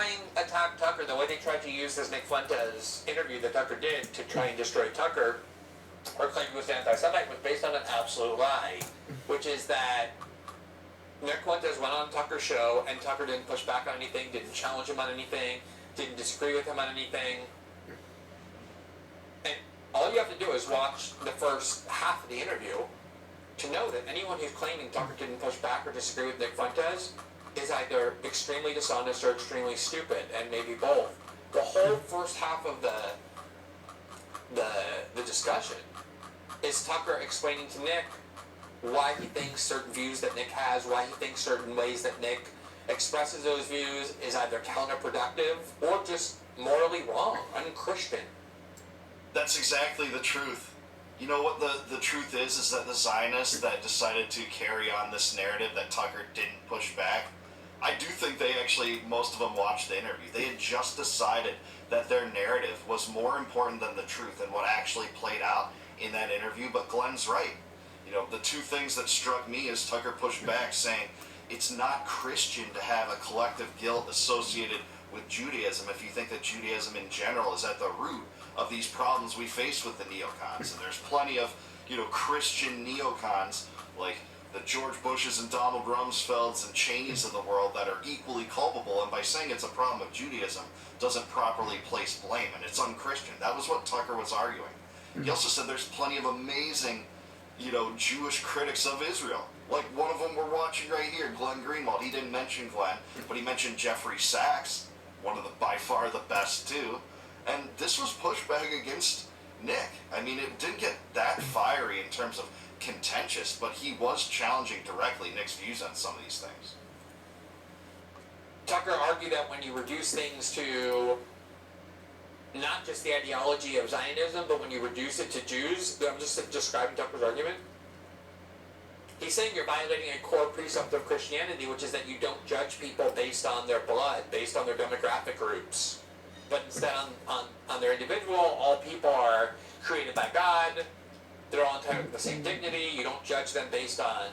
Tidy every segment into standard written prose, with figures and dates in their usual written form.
try and attack Tucker, the way they tried to use this Nick Fuentes interview that Tucker did to try and destroy Tucker, or claim he was an anti-Semite, was based on an absolute lie, which is that Nick Fuentes went on Tucker's show and Tucker didn't push back on anything, didn't challenge him on anything, didn't disagree with him on anything. And all you have to do is watch the first half of the interview to know that anyone who's claiming Tucker didn't push back or disagree with Nick Fuentes is either extremely dishonest or extremely stupid, and maybe both. The whole first half of the discussion is Tucker explaining to Nick why he thinks certain views that Nick has, why he thinks certain ways that Nick expresses those views is either counterproductive or just morally wrong, unchristian. That's exactly the truth. You know what the truth is that the Zionists that decided to carry on this narrative that Tucker didn't push back, I do think they actually, most of them watched the interview. They had just decided that their narrative was more important than the truth and what actually played out in that interview, but Glenn's right. You know, the two things that struck me is Tucker pushed back saying it's not Christian to have a collective guilt associated with Judaism if you think that Judaism in general is at the root of these problems we face with the neocons. And there's plenty of, Christian neocons like the George Bushes and Donald Rumsfelds and Cheneys of the world that are equally culpable, and by saying it's a problem of Judaism doesn't properly place blame, and it's unchristian. That was what Tucker was arguing. He also said there's plenty of amazing, Jewish critics of Israel. Like one of them we're watching right here, Glenn Greenwald. He didn't mention Glenn, but he mentioned Jeffrey Sachs, one of the, by far the best too. And this was pushback against Nick. I mean, it didn't get that fiery in terms of contentious, but he was challenging directly Nick's views on some of these things. Tucker argued that when you reduce things to not just the ideology of Zionism, but when you reduce it to Jews, I'm just describing Tucker's argument. He's saying you're violating a core precept of Christianity, which is that you don't judge people based on their blood, based on their demographic groups, but instead on their individual. All people are created by God. They're all entitled to the same dignity. You don't judge them based on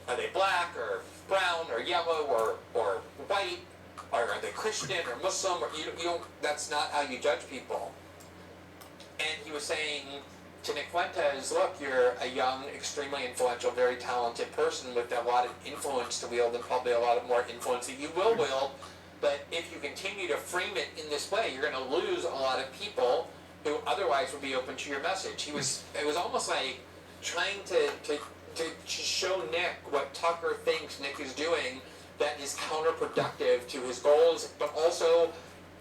are they black or brown or yellow or white, or are they Christian or Muslim, or you don't. That's not how you judge people. And he was saying to Nick Fuentes, look, you're a young, extremely influential, very talented person with a lot of influence to wield, and probably a lot of more influence that you will wield. But if you continue to frame it in this way, you're going to lose a lot of people who otherwise would be open to your message. It was almost like trying to show Nick what Tucker thinks Nick is doing that is counterproductive to his goals, but also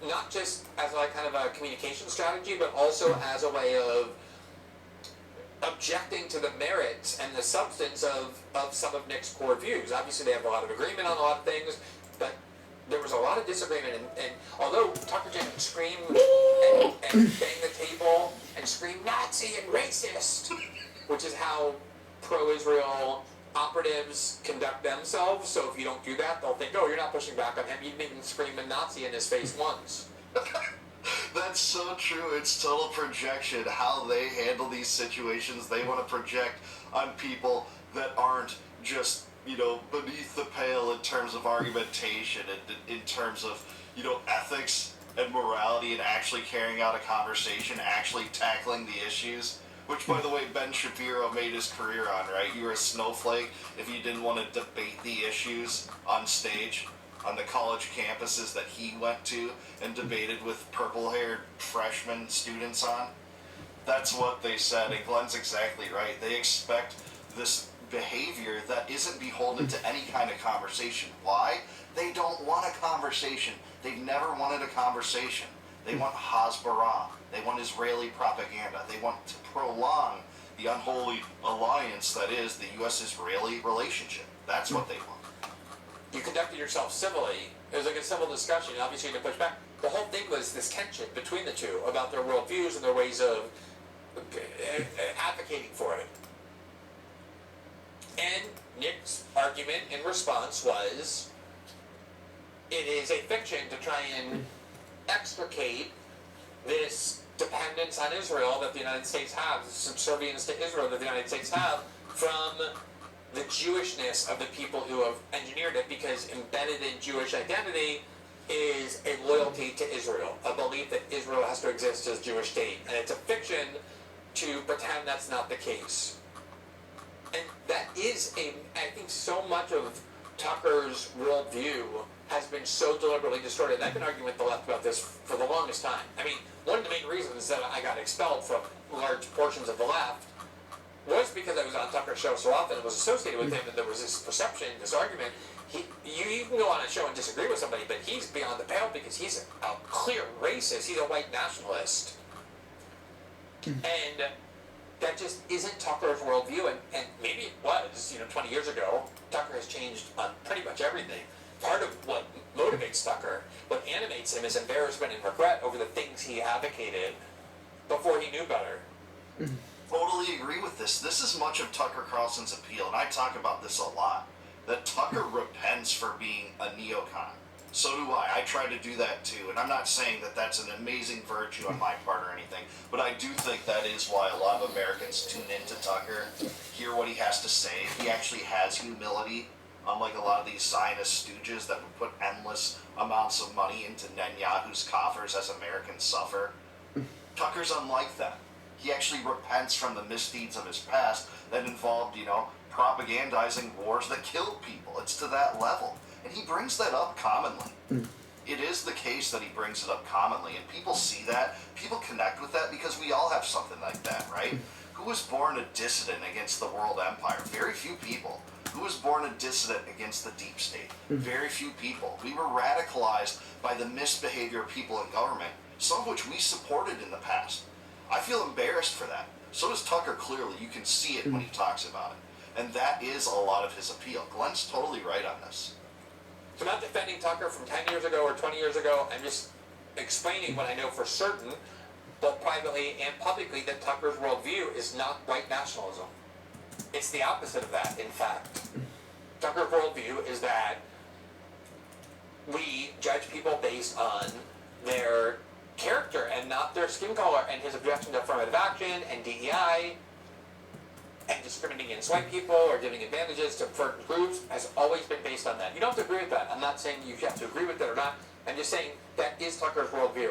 not just as like kind of a communication strategy, but also as a way of objecting to the merits and the substance of some of Nick's core views. Obviously, they have a lot of agreement on a lot of things, but there was a lot of disagreement. And although Tucker didn't scream and bang the table and scream Nazi and racist, which is how pro-Israel operatives conduct themselves, so if you don't do that, they'll think, oh, you're not pushing back on him. You didn't even scream a Nazi in his face once. That's so true. It's total projection. How they handle these situations, they want to project on people that aren't just, beneath the pale in terms of argumentation and in terms of, ethics and morality and actually carrying out a conversation, actually tackling the issues. Which, by the way, Ben Shapiro made his career on, right? You were a snowflake if you didn't want to debate the issues on stage on the college campuses that he went to and debated with purple-haired freshman students on. That's what they said, and Glenn's exactly right. They expect this behavior that isn't beholden to any kind of conversation. Why? They don't want a conversation. They've never wanted a conversation. They want Hasbara. They want Israeli propaganda. They want to prolong the unholy alliance that is the U.S.-Israeli relationship. That's what they want. You conducted yourself civilly. It was like a civil discussion. Obviously, you didn't push back. The whole thing was this tension between the two about their worldviews and their ways of advocating for it. And Nick's argument in response was, it is a fiction to try and extricate this dependence on Israel that the United States has, the subservience to Israel that the United States have, from the Jewishness of the people who have engineered it, because embedded in Jewish identity is a loyalty to Israel, a belief that Israel has to exist as a Jewish state. And it's a fiction to pretend that's not the case. And that is I think so much of Tucker's worldview has been so deliberately distorted. And I've been arguing with the left about this for the longest time. I mean, one of the main reasons that I got expelled from large portions of the left was because I was on Tucker's show so often and was associated with him, and there was this perception, this argument. You can go on a show and disagree with somebody, but he's beyond the pale because he's a clear racist. He's a white nationalist. And that just isn't Tucker's worldview, and maybe it was, 20 years ago. Tucker has changed on pretty much everything. Part of what motivates Tucker, what animates him, is embarrassment and regret over the things he advocated before he knew better. Totally agree with this. This is much of Tucker Carlson's appeal, and I talk about this a lot, that Tucker repents for being a neocon. So do I. I try to do that too, and I'm not saying that that's an amazing virtue on my part or anything, but I do think that is why a lot of Americans tune into Tucker, hear what he has to say. He actually has humility, unlike a lot of these Zionist stooges that would put endless amounts of money into Netanyahu's coffers as Americans suffer. Tucker's unlike that. He actually repents from the misdeeds of his past that involved, propagandizing wars that killed people. It's to that level. And he brings that up commonly. It is the case that he brings it up commonly, and people see that. People connect with that because we all have something like that, right? Who was born a dissident against the world empire? Very few people. Who was born a dissident against the deep state? Very few people. We were radicalized by the misbehavior of people in government, some of which we supported in the past. I feel embarrassed for that. So does Tucker, clearly. You can see it when he talks about it. And that is a lot of his appeal. Glenn's totally right on this. So I'm not defending Tucker from 10 years ago or 20 years ago. I'm just explaining what I know for certain, both privately and publicly, that Tucker's worldview is not white nationalism. It's the opposite of that, in fact. Tucker's worldview is that we judge people based on their character and not their skin color, and his objection to affirmative action and DEI and discriminating against white people or giving advantages to certain groups has always been based on that. You don't have to agree with that. I'm not saying you have to agree with it or not. I'm just saying that is Tucker's worldview.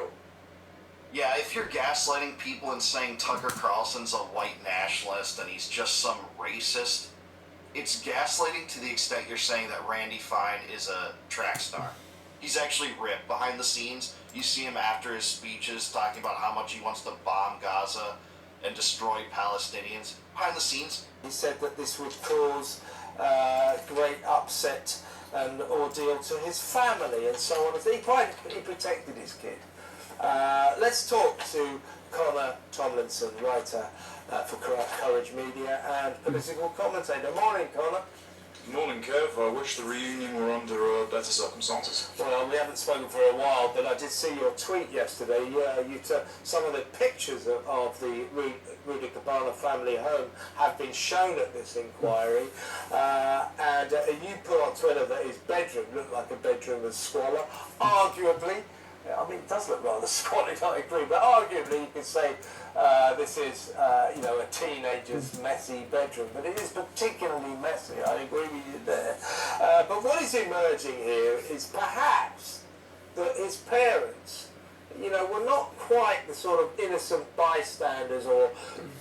Yeah, if you're gaslighting people and saying Tucker Carlson's a white nationalist and he's just some racist, it's gaslighting to the extent you're saying that Randy Fine is a track star. He's actually ripped. Behind the scenes, you see him after his speeches talking about how much he wants to bomb Gaza and destroy Palestinians. Behind the scenes, he said that this would cause great upset and ordeal to his family and so on. He protected his kid. Let's talk to Connor Tomlinson, writer for Courage Media and political commentator. Morning, Connor. Morning, Kev. I wish the reunion were under better circumstances. Well, we haven't spoken for a while, but I did see your tweet yesterday. You took some of the pictures of the Rudy Cabana family home have been shown at this inquiry, and you put on Twitter that his bedroom looked like a bedroom of squalor. Arguably, I mean, it does look rather squalid, I agree, but arguably you could say this is, a teenager's messy bedroom, but it is particularly messy. I agree with you there. But what is emerging here is perhaps that his parents, were not quite the sort of innocent bystanders or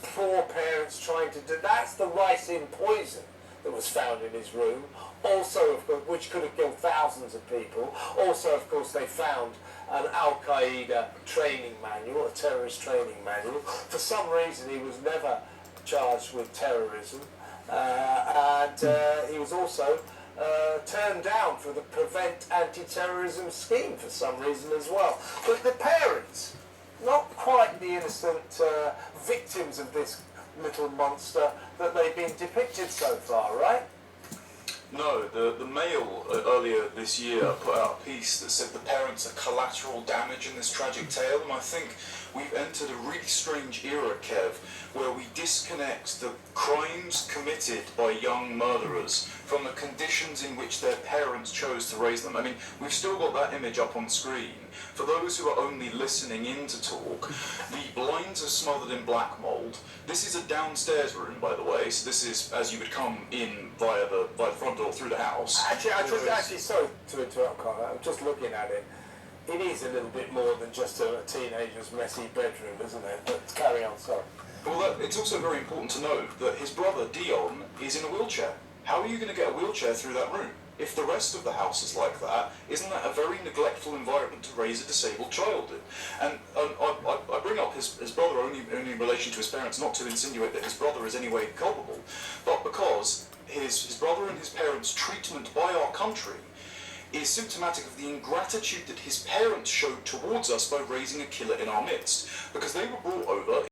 poor parents trying to do. That's the ricin poison that was found in his room. Also, of course, which could have killed thousands of people. Also, of course, they found an Al-Qaeda training manual, a terrorist training manual. For some reason, he was never charged with terrorism. And he was also turned down for the Prevent Anti-Terrorism scheme for some reason as well. But the parents, not quite the innocent victims of this little monster that they've been depicted so far, right? No, the Mail earlier this year put out a piece that said the parents are collateral damage in this tragic tale, and I think we've entered a really strange era, Kev, where we disconnect the crimes committed by young murderers from the conditions in which their parents chose to raise them. I mean, we've still got that image up on screen. For those who are only listening in to talk, the blinds are smothered in black mould. This is a downstairs room, by the way, so this is as you would come in via the front door through the house. Actually, sorry to interrupt, Connor. I'm just looking at it. it is a little bit more than just a teenager's messy bedroom, isn't it? But carry on, sorry. Well, it's also very important to note that his brother Dion is in a wheelchair. How are you going to get a wheelchair through that room? If the rest of the house is like that, isn't that a very neglectful environment to raise a disabled child in? And I bring up his brother only in relation to his parents, not to insinuate that his brother is any way culpable, but because his brother and his parents' treatment by our country is symptomatic of the ingratitude that his parents showed towards us by raising a killer in our midst. Because they were brought over